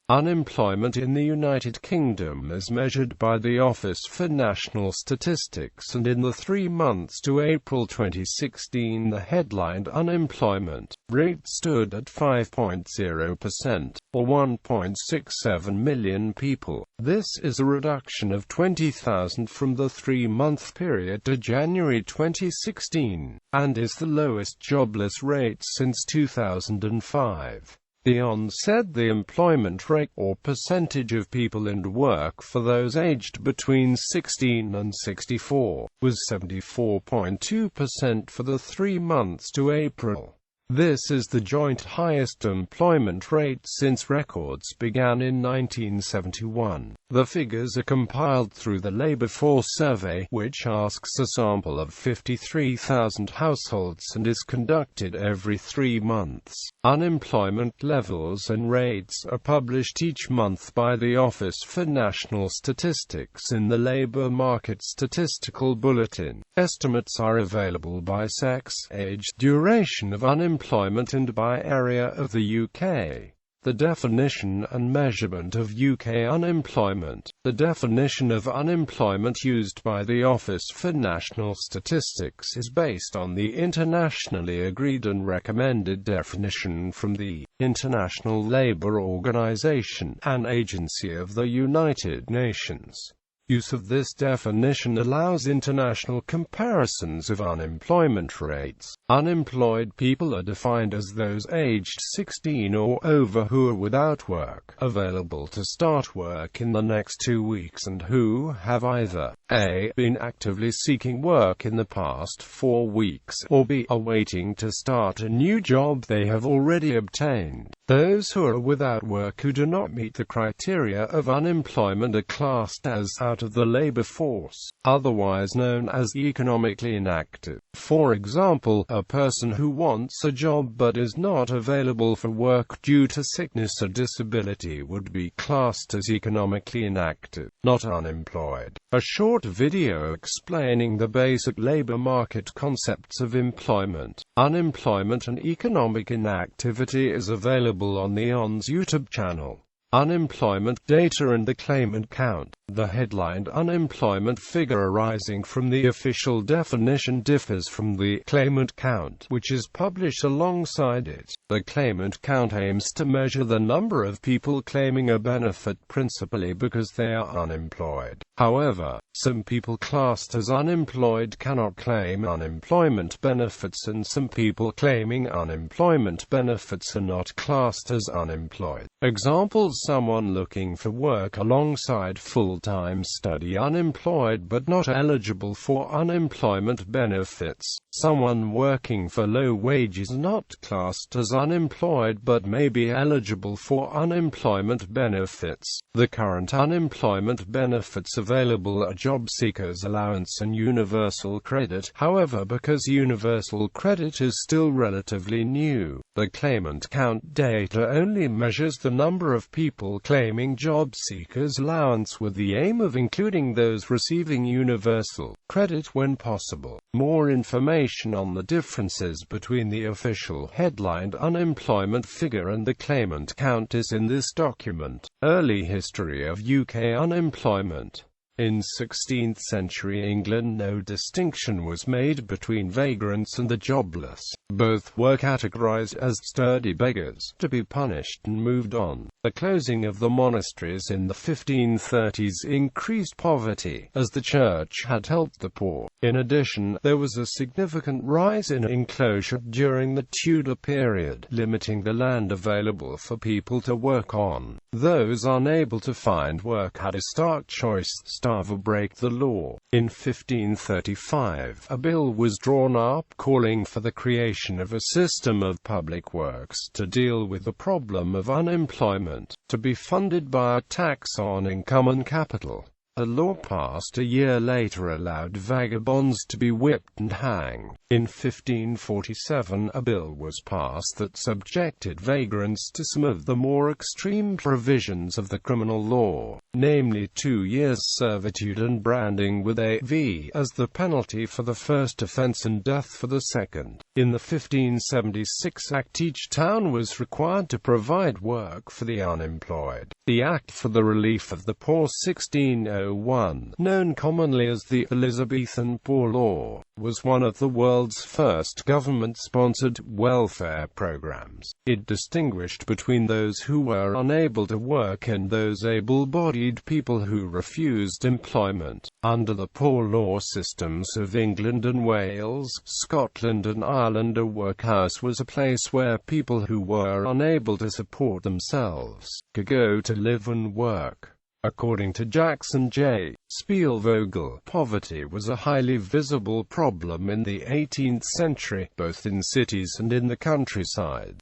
Unemployment in the United Kingdom is measured by the Office for National Statistics, and in the 3 months to April 2016 the headline unemployment rate stood at 5.0%, or 1.67 million people. This is a reduction of 20,000 from the 3-month period to January 2016, and is the lowest jobless rate since 2005. The said the employment rate, or percentage of people in work for those aged between 16 and 64, was 74.2% for the 3 months to April. This is the joint highest employment rate since records began in 1971. The figures are compiled through the Labour Force Survey, which asks a sample of 53,000 households and is conducted every 3 months. Unemployment levels and rates are published each month by the Office for National Statistics in the Labour Market Statistical Bulletin. Estimates are available by sex, age, duration of unemployment and by area of the UK. The definition and measurement of UK unemployment. The definition of unemployment used by the Office for National Statistics is based on the internationally agreed and recommended definition from the International Labour Organization, an agency of the United Nations. Use of this definition allows international comparisons of unemployment rates. Unemployed people are defined as those aged 16 or over who are without work, available to start work in the next 2 weeks, and who have either a. been actively seeking work in the past 4 weeks, or b. are waiting to start a new job they have already obtained. Those who are without work who do not meet the criteria of unemployment are classed as out of the labor force, otherwise known as economically inactive. For example, a person who wants a job but is not available for work due to sickness or disability would be classed as economically inactive, not unemployed. A short video explaining the basic labor market concepts of employment, unemployment and economic inactivity is available on the ON's YouTube channel. Unemployment data and the claimant count. The headlined unemployment figure arising from the official definition differs from the claimant count, which is published alongside it. The claimant count aims to measure the number of people claiming a benefit principally because they are unemployed. However, some people classed as unemployed cannot claim unemployment benefits, and some people claiming unemployment benefits are not classed as unemployed. Examples: someone looking for work alongside full-time study, unemployed but not eligible for unemployment benefits. Someone working for low wages, not classed as unemployed but may be eligible for unemployment benefits. The current unemployment benefits available are job seekers allowance and universal credit. However, because universal credit is still relatively new, the claimant count data only measures the number of people claiming job seekers allowance with the aim of including those receiving universal credit when possible. More information on the differences between the official headlined unemployment figure and the claimant count is in this document. Early history of UK unemployment. In 16th century England, no distinction was made between vagrants and the jobless. Both were categorized as sturdy beggars, to be punished and moved on. The closing of the monasteries in the 1530s increased poverty, as the church had helped the poor. In addition, there was a significant rise in enclosure during the Tudor period, limiting the land available for people to work on. Those unable to find work had a stark choice: starve or break the law. In 1535, a bill was drawn up calling for the creation of a system of public works to deal with the problem of unemployment, to be funded by a tax on income and capital. A law passed a year later allowed vagabonds to be whipped and hanged. In 1547 a bill was passed that subjected vagrants to some of the more extreme provisions of the criminal law, namely 2 years' servitude and branding with AV as the penalty for the first offence and death for the second. In the 1576 Act, each town was required to provide work for the unemployed. The Act for the Relief of the Poor 1601, known commonly as the Elizabethan Poor Law, was one of the world's first government-sponsored welfare programs. It distinguished between those who were unable to work and those able-bodied people who refused employment. Under the poor law systems of England and Wales, Scotland and Ireland, a workhouse was a place where people who were unable to support themselves could go to live and work. According to Jackson J. Spielvogel, poverty was a highly visible problem in the 18th century, both in cities and in the countryside.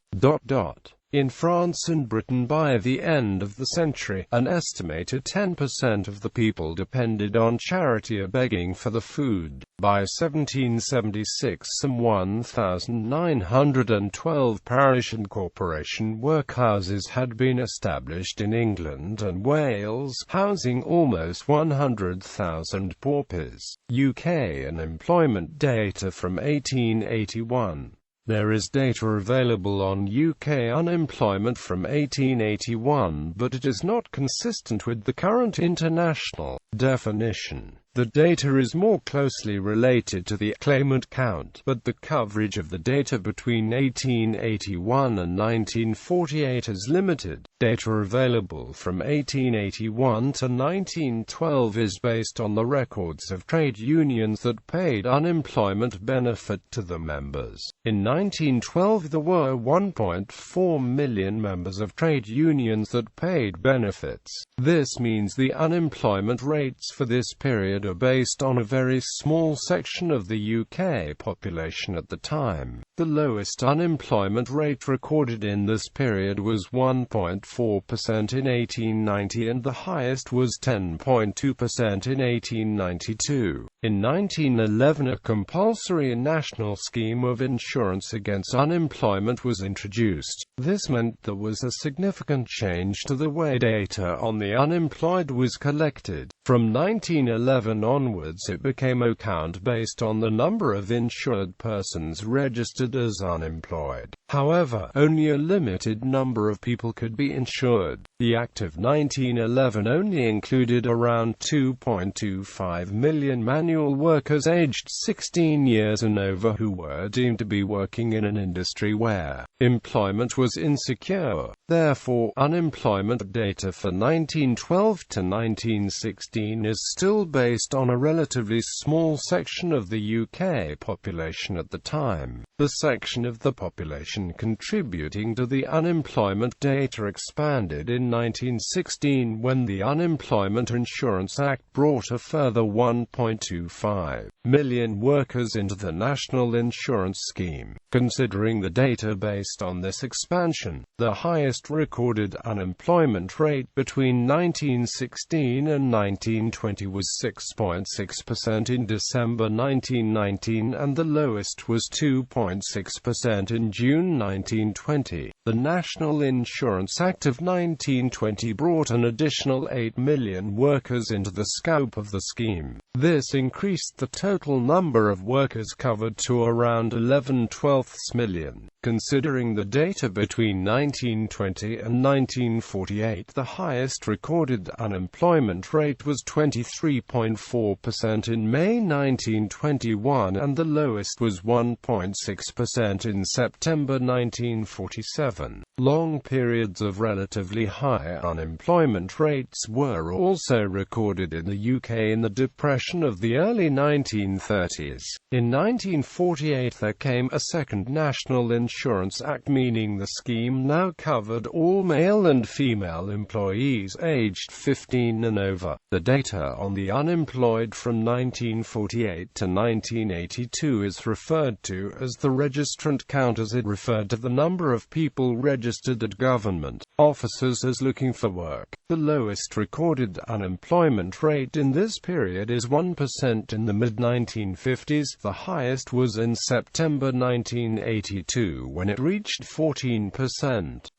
In France and Britain by the end of the century, an estimated 10% of the people depended on charity or begging for the food. By 1776 some 1,912 parish and corporation workhouses had been established in England and Wales, housing almost 100,000 paupers. UK unemployment data from 1881. There is data available on UK unemployment from 1881, but it is not consistent with the current international definition. The data is more closely related to the claimant count, but the coverage of the data between 1881 and 1948 is limited. Data available from 1881 to 1912 is based on the records of trade unions that paid unemployment benefit to the members. In 1912 there were 1.4 million members of trade unions that paid benefits. This means the unemployment rates for this period are based on a very small section of the UK population at the time. The lowest unemployment rate recorded in this period was 1.4% in 1890 and the highest was 10.2% in 1892. In 1911 a compulsory national scheme of insurance against unemployment was introduced. This meant there was a significant change to the way data on the unemployed was collected. From 1911 onwards it became a count based on the number of insured persons registered as unemployed. However, only a limited number of people could be insured. The Act of 1911 only included around 2.25 million manual workers aged 16 years and over who were deemed to be working in an industry where employment was insecure. Therefore, unemployment data for 1912 to 1916 is still based on a relatively small section of the UK population at the time. The section of the population contributing to the unemployment data expanded in 1916 when the Unemployment Insurance Act brought a further 1.25 million workers into the National Insurance Scheme. Considering the data based on this expansion, the highest recorded unemployment rate between 1916 and 1920 was 6.6% in December 1919 and the lowest was 2.6% in June 1920. The National Insurance Act of 1920 brought an additional 8 million workers into the scope of the scheme. This increased the total number of workers covered to around 11/12 million. Considering the data between 1920 and 1948, the highest recorded unemployment rate was 23.4% in May 1921 and the lowest was 1.6% in September 1947. Long periods of relatively high unemployment rates were also recorded in the UK in the Depression of the early 1930s. In 1948 there came a second National Insurance Act, meaning the scheme now covered all male and female employees aged 15 and over. The data on the unemployed from 1948 to 1982 is referred to as the registrant count, as it referred to the number of people registered registered at government offices as looking for work. The lowest recorded unemployment rate in this period is 1% in the mid-1950s. The highest was in September 1982 when it reached 14%.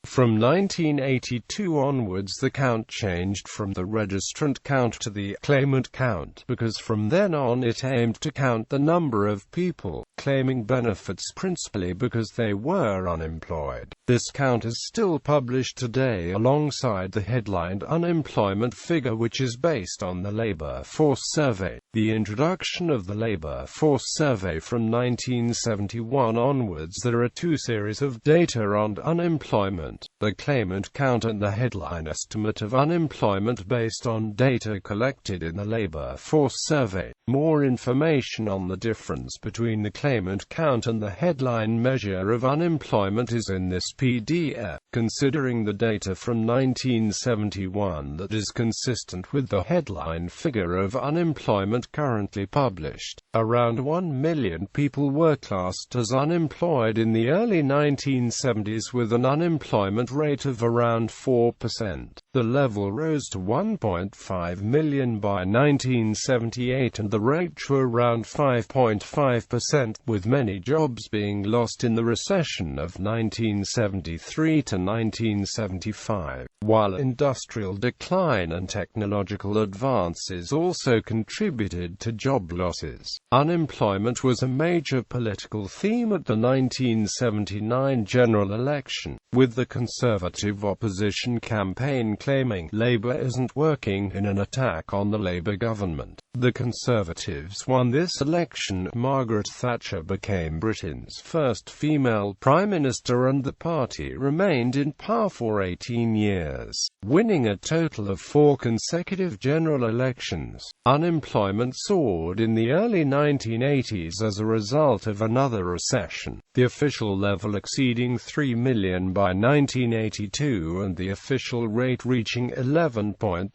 From 1982 onwards, the count changed from the registrant count to the claimant count, because from then on it aimed to count the number of people claiming benefits principally because they were unemployed. This count is still published today alongside the headlined unemployment figure, which is based on the Labor Force Survey. The introduction of the Labor Force Survey from 1971 onwards, there are two series of data on unemployment: the claimant count and the headline estimate of unemployment based on data collected in the Labor Force Survey. More information on the difference between the claimant count and the headline measure of unemployment is in this PDF. Considering the data from 1971 that is consistent with the headline figure of unemployment currently published, around 1 million people were classed as unemployed in the early 1970s, with an unemployment rate of around 4%. The level rose to 1.5 million by 1978 and the rate to around 5.5%, with many jobs being lost in the recession of 1973 to 1975, while industrial decline and technological advances also contributed to job losses. Unemployment was a major political theme at the 1979 general election, with the Conservative opposition campaign claiming Labour isn't working in an attack on the Labour government. The Conservatives won this election. Margaret Thatcher became Britain's first female Prime Minister and the party remained in power for 18 years, winning a total of 4 consecutive general elections. Unemployment soared in the early 1980s as a result of another recession, the official level exceeding 3 million by 1982 and the official rate reaching 11.9%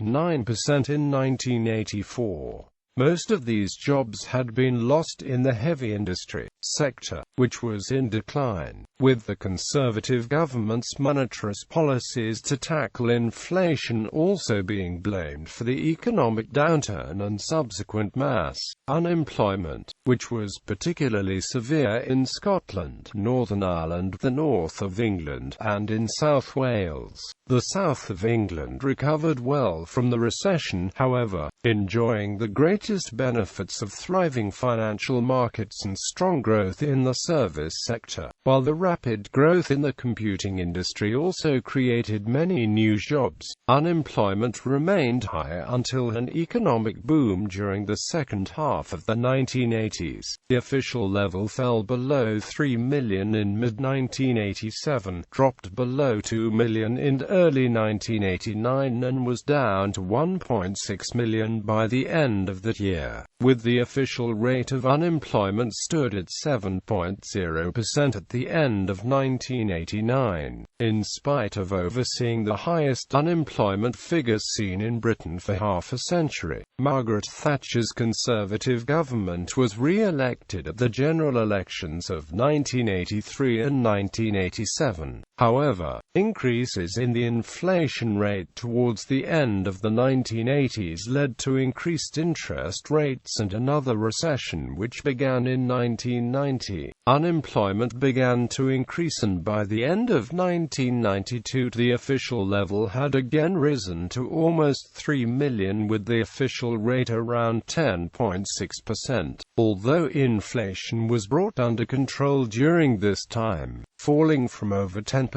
in 1984. Most of these jobs had been lost in the heavy industry sector, which was in decline, with the Conservative government's monetarist policies to tackle inflation also being blamed for the economic downturn and subsequent mass unemployment, which was particularly severe in Scotland, Northern Ireland, the north of England, and in South Wales. The south of England recovered well from the recession, however, enjoying the greatest benefits of thriving financial markets and strong growth in the service sector, while the rapid growth in the computing industry also created many new jobs. Unemployment remained high until an economic boom during the second half of the 1980s. The official level fell below 3 million in mid-1987, dropped below 2 million in early 1989 and was down to 1.6 million by the end of that year, with the official rate of unemployment stood at 7.0% at the end of 1989. In spite of overseeing the highest unemployment figures seen in Britain for half a century, Margaret Thatcher's Conservative government was re-elected at the general elections of 1983 and 1987. However, increases in the inflation rate towards the end of the 1980s led to increased interest rates and another recession which began in 1990. Unemployment began to increase and by the end of 1992 the official level had again risen to almost 3 million with the official rate around 10.6%, although inflation was brought under control during this time, falling from over 10%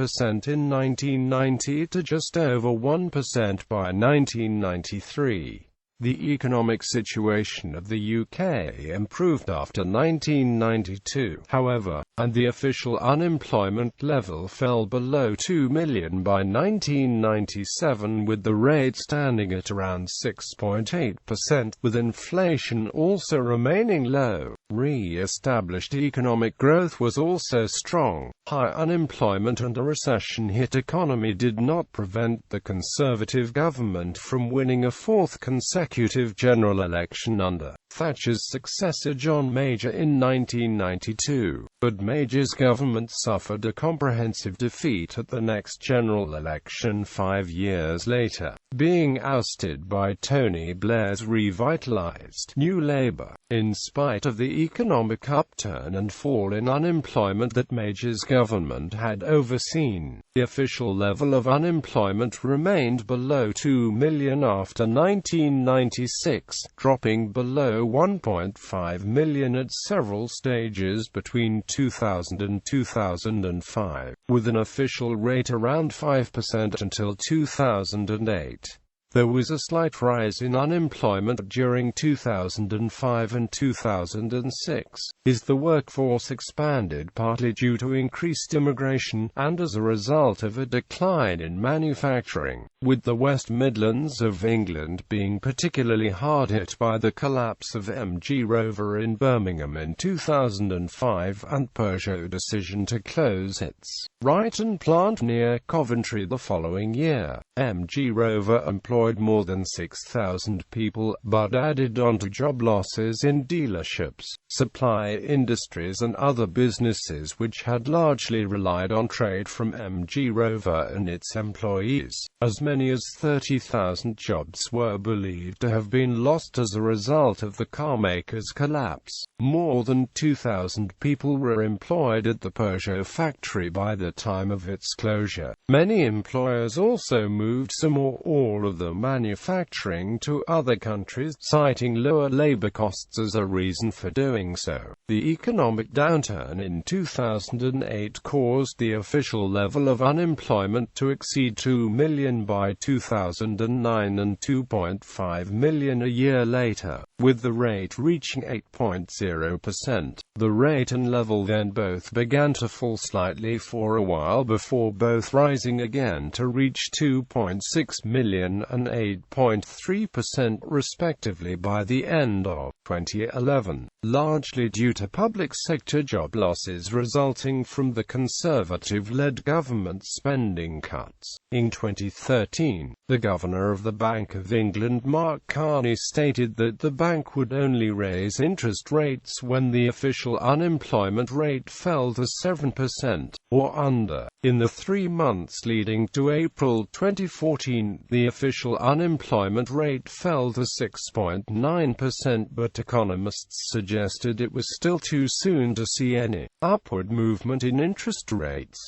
in 1990 to just over 1% by 1993. The economic situation of the UK improved after 1992, however, and the official unemployment level fell below 2 million by 1997, with the rate standing at around 6.8%, with inflation also remaining low. Re-established economic growth was also strong. High unemployment and a recession-hit economy did not prevent the Conservative government from winning a fourth consecutive general election under Thatcher's successor John Major in 1992. But Major's government suffered a comprehensive defeat at the next general election 5 years later, being ousted by Tony Blair's revitalized New Labour. In spite of the economic upturn and fall in unemployment that Major's government had overseen, the official level of unemployment remained below 2 million after 1996, dropping below 1.5 million at several stages between 2000 and 2005, with an official rate around 5% until 2008. There was a slight rise in unemployment during 2005 and 2006, as the workforce expanded partly due to increased immigration, and as a result of a decline in manufacturing, with the West Midlands of England being particularly hard hit by the collapse of MG Rover in Birmingham in 2005 and Peugeot's decision to close its Ryton plant near Coventry the following year. MG Rover employed more than 6,000 people, but added on to job losses in dealerships, supply industries and other businesses which had largely relied on trade from MG Rover and its employees. As many as 30,000 jobs were believed to have been lost as a result of the carmaker's collapse. More than 2,000 people were employed at the Peugeot factory by the time of its closure. Many employers also moved some or all of the manufacturing to other countries, citing lower labor costs as a reason for doing so. The economic downturn in 2008 caused the official level of unemployment to exceed 2 million by 2009 and 2.5 million a year later, with the rate reaching 8.0%. The rate and level then both began to fall slightly for a while before both rising again to reach 2.6 million and 8.3% respectively by the end of 2011, largely due to public sector job losses resulting from the Conservative-led government spending cuts. In 2013, the Governor of the Bank of England, Mark Carney, stated that the bank would only raise interest rates when the official unemployment rate fell to 7%, or under. In the 3 months leading to April 2014, the official unemployment rate fell to 6.9%, but economists suggested it was still too soon to see any upward movement in interest rates.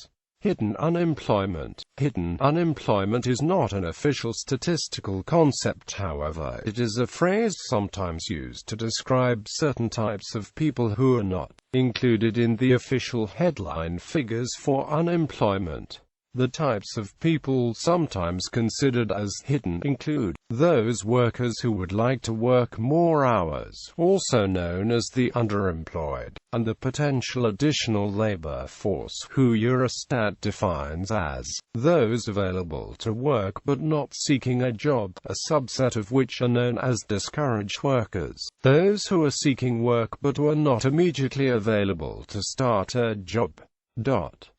Hidden unemployment. Hidden unemployment is not an official statistical concept, however. It is a phrase sometimes used to describe certain types of people who are not included in the official headline figures for unemployment. The types of people sometimes considered as hidden include those workers who would like to work more hours, also known as the underemployed, and the potential additional labor force, who Eurostat defines as those available to work but not seeking a job, a subset of which are known as discouraged workers. Those who are seeking work but who are not immediately available to start a job.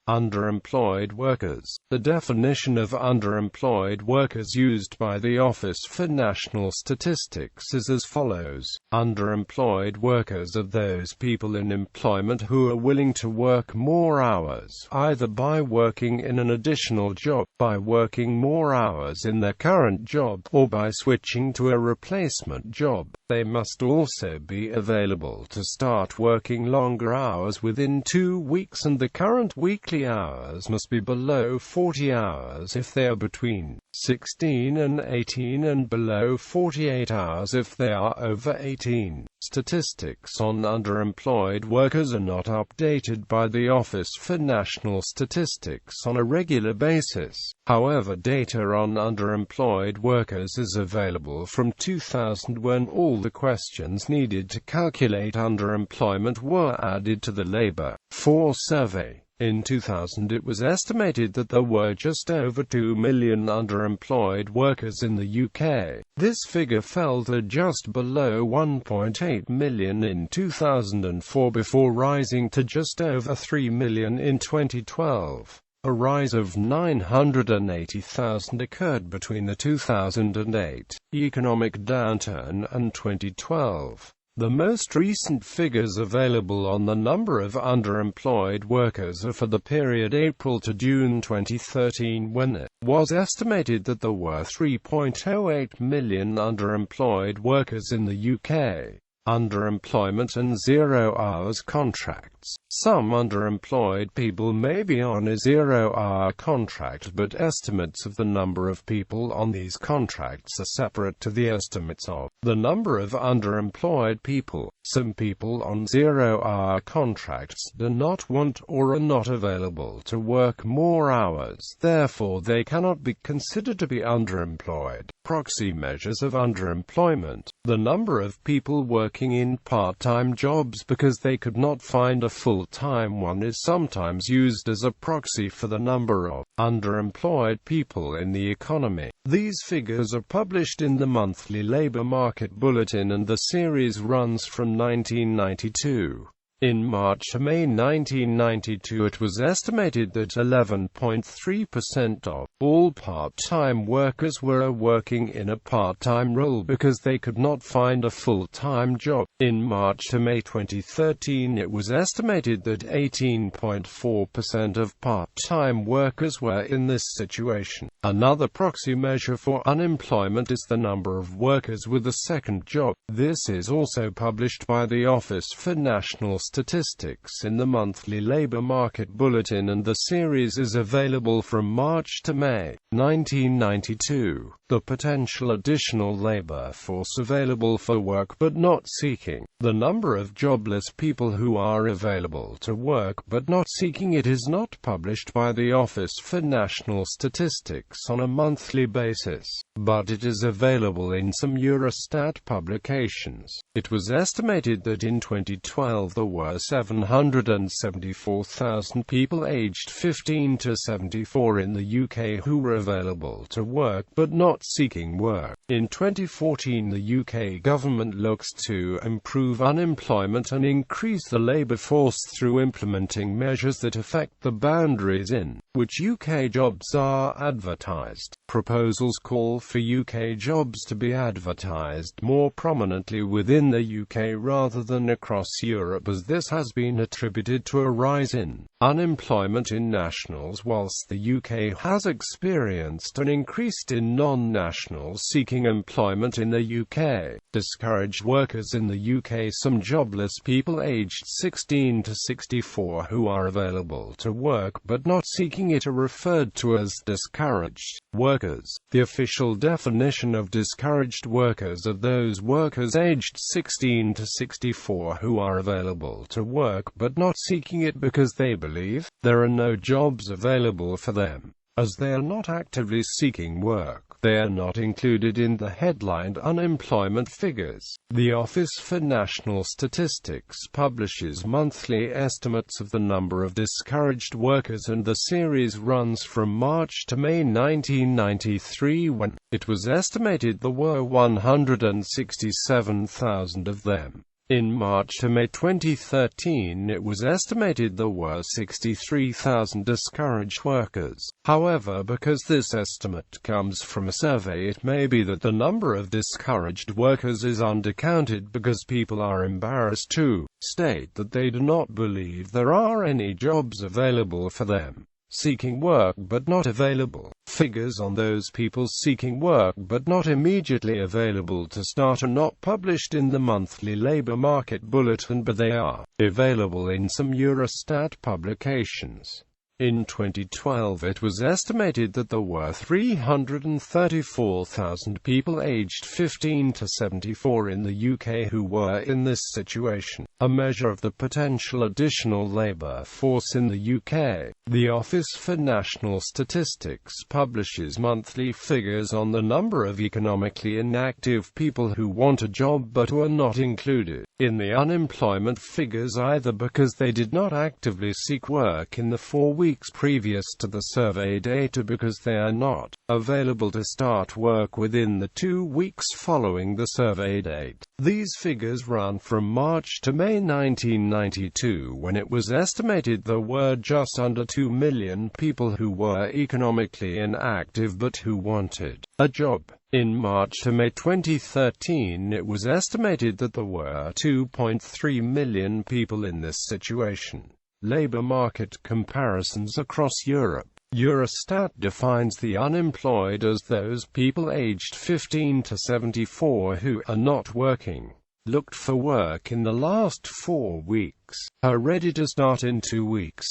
Underemployed workers. The definition of underemployed workers used by the Office for National Statistics is as follows. Underemployed workers are those people in employment who are willing to work more hours, either by working in an additional job, by working more hours in their current job, or by switching to a replacement job. They must also be available to start working longer hours within 2 weeks, and the current weekly hours must be below 40 hours if they are between 16 and 18, and below 48 hours if they are over 18. Statistics on underemployed workers are not updated by the Office for National Statistics on a regular basis. However, data on underemployed workers is available from 2000, when all the questions needed to calculate underemployment were added to the Labour Force Survey. In 2000 it was estimated that there were just over 2 million underemployed workers in the UK. This figure fell to just below 1.8 million in 2004 before rising to just over 3 million in 2012. A rise of 980,000 occurred between the 2008 economic downturn and 2012. The most recent figures available on the number of underemployed workers are for the period April to June 2013, when it was estimated that there were 3.08 million underemployed workers in the UK. Underemployment and zero-hours contracts. Some underemployed people may be on a zero-hour contract, but estimates of the number of people on these contracts are separate to the estimates of the number of underemployed people. Some people on zero-hour contracts do not want or are not available to work more hours, therefore they cannot be considered to be underemployed. Proxy measures of underemployment. The number of people working in part-time jobs because they could not find a full-time one is sometimes used as a proxy for the number of underemployed people in the economy. These figures are published in the monthly Labour Market Bulletin, and the series runs from 1992. In March to May 1992 it was estimated that 11.3% of all part-time workers were working in a part-time role because they could not find a full-time job. In March to May 2013 it was estimated that 18.4% of part-time workers were in this situation. Another proxy measure for unemployment is the number of workers with a second job. This is also published by the Office for National Statistics in the monthly Labour Market Bulletin, and the series is available from March to May 1992. The potential additional labour force available for work but not seeking. The number of jobless people who are available to work but not seeking it is not published by the Office for National Statistics on a monthly basis, but it is available in some Eurostat publications. It was estimated that in 2012 there were 774,000 people aged 15 to 74 in the UK who were available to work but not seeking work. In 2014 the UK government looks to improve unemployment and increase the labour force through implementing measures that affect the boundaries in which UK jobs are advertised. Proposals call for UK jobs to be advertised more prominently within the UK rather than across Europe, as this has been attributed to a rise in unemployment in nationals, whilst the UK has experienced an increase in non-nationals seeking employment in the UK. Discouraged workers in the UK. Some jobless people aged 16 to 64 who are available to work but not seeking it are referred to as discouraged workers. The official definition of discouraged workers are those workers aged 16 to 64 who are available to work but not seeking it because they believe there are no jobs available for them. As they are not actively seeking work, they are not included in the headlined unemployment figures. The Office for National Statistics publishes monthly estimates of the number of discouraged workers, and the series runs from March to May 1993, when it was estimated there were 167,000 of them. In March to May 2013 it was estimated there were 63,000 discouraged workers. However, because this estimate comes from a survey, it may be that the number of discouraged workers is undercounted because people are embarrassed to state that they do not believe there are any jobs available for them. Seeking work but not available. Figures on those people seeking work but not immediately available to start are not published in the monthly Labour Market Bulletin, but they are available in some Eurostat publications. In 2012 it was estimated that there were 334,000 people aged 15 to 74 in the UK who were in this situation, a measure of the potential additional labour force in the UK. The Office for National Statistics publishes monthly figures on the number of economically inactive people who want a job but were not included in the unemployment figures either because they did not actively seek work in the 4 weeks previous to the survey date or because they are not available to start work within the 2 weeks following the survey date. These figures run from March to May 1992, when it was estimated there were just under 2 million people who were economically inactive but who wanted a job. In March to May 2013 it was estimated that there were 2.3 million people in this situation. Labour market comparisons across Europe. Eurostat defines the unemployed as those people aged 15 to 74 who are not working, looked for work in the last 4 weeks, are ready to start in 2 weeks.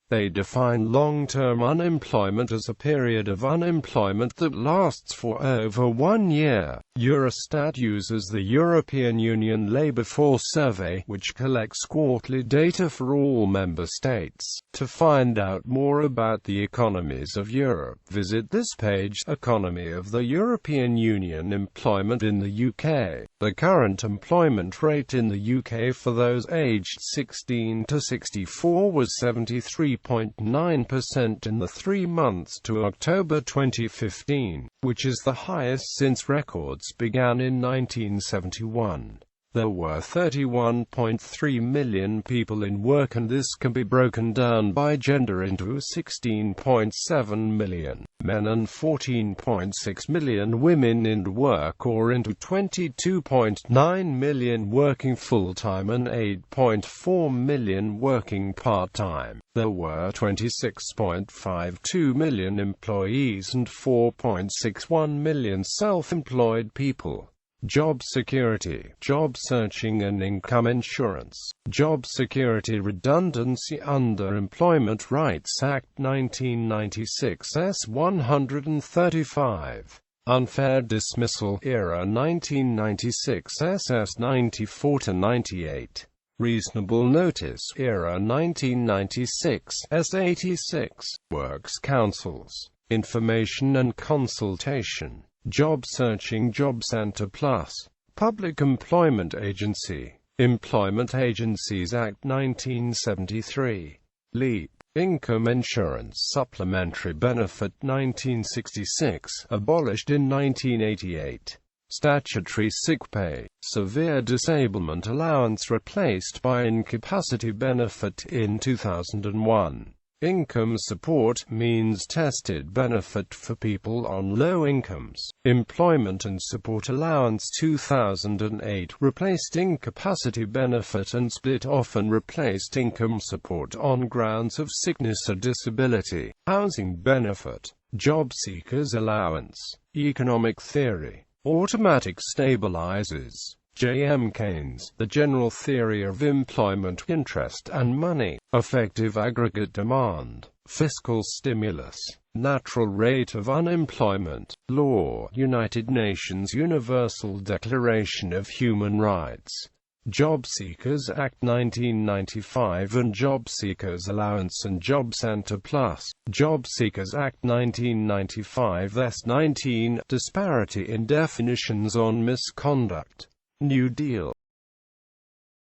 They define long-term unemployment as a period of unemployment that lasts for over 1 year. Eurostat uses the European Union Labour Force Survey, which collects quarterly data for all member states. To find out more about the economies of Europe, visit this page, Economy of the European Union. Employment in the UK. The current employment rate in the UK for those aged 16 to 64 was 73.9% in the 3 months to October 2015, which is the highest since records began in 1971. There were 31.3 million people in work, and this can be broken down by gender into 16.7 million men and 14.6 million women in work, or into 22.9 million working full-time and 8.4 million working part-time. There were 26.52 million employees and 4.61 million self-employed people. Job security, job searching and income insurance. Job security redundancy under Employment Rights Act 1996 S. 135. Unfair dismissal era 1996 SS 94-98. Reasonable notice era 1996 S. 86. Works councils. Information and consultation. Job searching. Job Centre Plus. Public Employment Agency. Employment Agencies Act 1973. LEAP. Income Insurance Supplementary Benefit 1966, abolished in 1988. Statutory sick pay. Severe disablement allowance replaced by incapacity benefit in 2001. Income support, means tested benefit for people on low incomes. Employment and Support Allowance 2008 replaced incapacity benefit and split off and replaced income support on grounds of sickness or disability. Housing benefit. Job seekers allowance. Economic theory. Automatic stabilizers. J.M. Keynes, The General Theory of Employment, Interest and Money. Effective aggregate demand. Fiscal stimulus. Natural rate of unemployment. Law. United Nations Universal Declaration of Human Rights. Job Seekers Act 1995 and Job Seekers Allowance and Job Centre Plus. Job Seekers Act 1995 S. 19. Disparity in definitions on misconduct. New Deal.